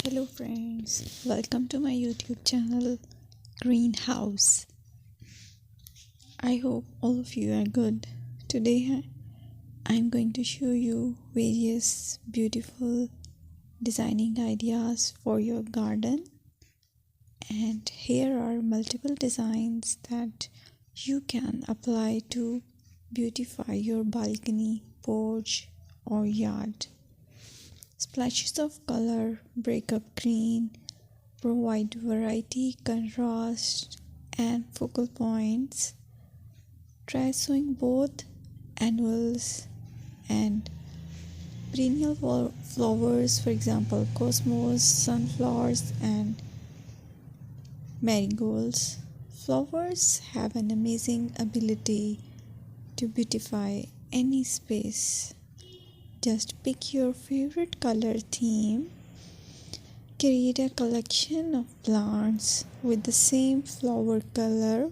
Hello friends, welcome to my YouTube channel Greenhouse. I hope all of you are good. Today I'm going to show you various beautiful designing ideas for your garden, and here are multiple designs that you can apply to beautify your balcony, porch or yard. Splashes of color break up green, provide variety, contrast, and focal points. Try sowing both annuals and perennial flowers, for example, cosmos, sunflowers, and marigolds. Flowers have an amazing ability to beautify any space. Just pick your favorite color theme. Create a collection of plants with the same flower color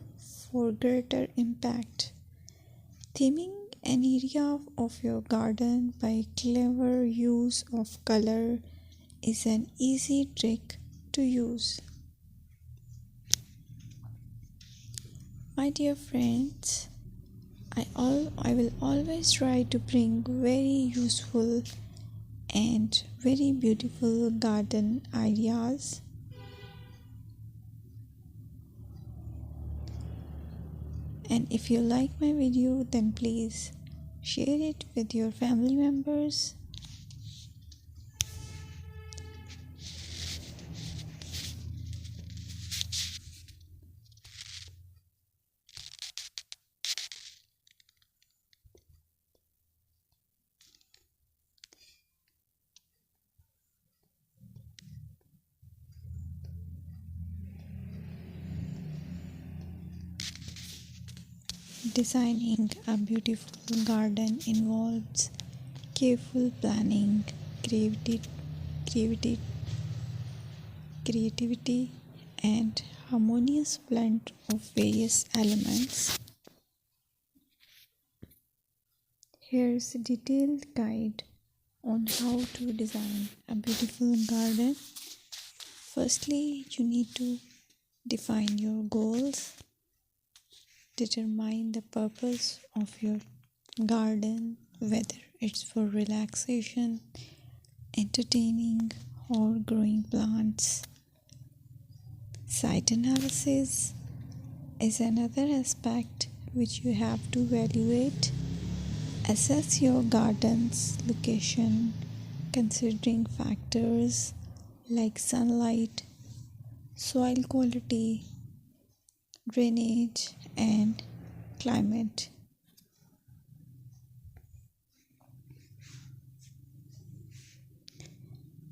for greater impact. Theming an area of your garden by clever use of color is an easy trick to use. My dear friends, I will always try to bring very useful and very beautiful garden ideas. And if you like my video, then please share it with your family members. Designing a beautiful garden involves careful planning, creativity, creativity, and harmonious blend of various elements. Here's a detailed guide on how to design a beautiful garden. Firstly, you need to define your goals. Determine the purpose of your garden, whether it's for relaxation, entertaining, or growing plants. Site analysis is another aspect which you have to evaluate. Assess your garden's location, considering factors like sunlight, soil quality, drainage, and climate.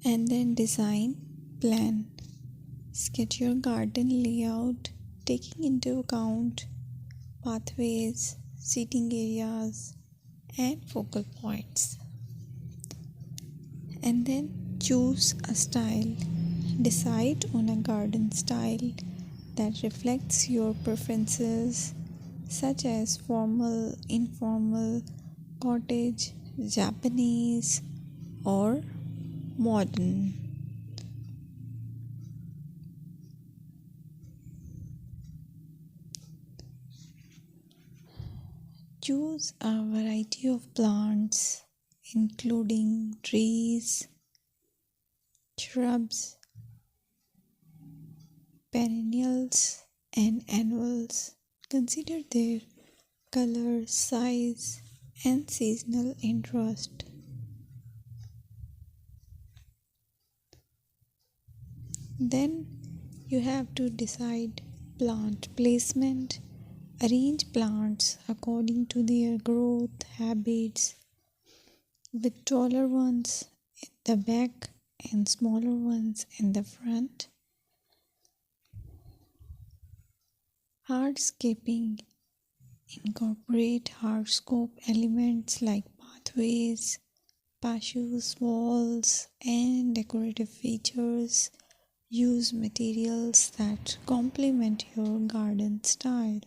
And then design plan. Sketch your garden layout, taking into account pathways, seating areas, and focal points. And then choose a style. Decide on a garden style that reflects your preferences, such as formal, informal, cottage, Japanese, or modern. Choose a variety of plants, including trees, shrubs, perennials, and annuals. Consider their color, size, and seasonal interest. Then you have to decide plant placement. Arrange plants according to their growth habits, with taller ones in the back and smaller ones in the front. Hardscaping. Incorporate hardscape elements like pathways, patios, walls, and decorative features. Use materials that complement your garden style.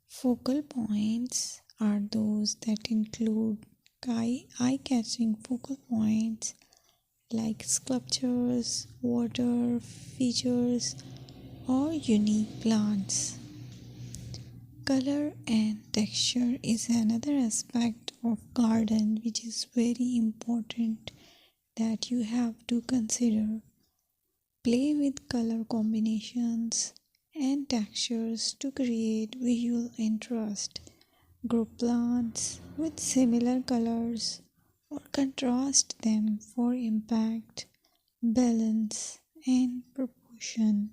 Focal points are those that include eye-catching focal points like sculptures, water features, or unique plants. Color and texture is another aspect of garden which is very important that you have to consider. Play with color combinations and textures to create visual interest. Group plants with similar colors or contrast them for impact, balance, and proportion.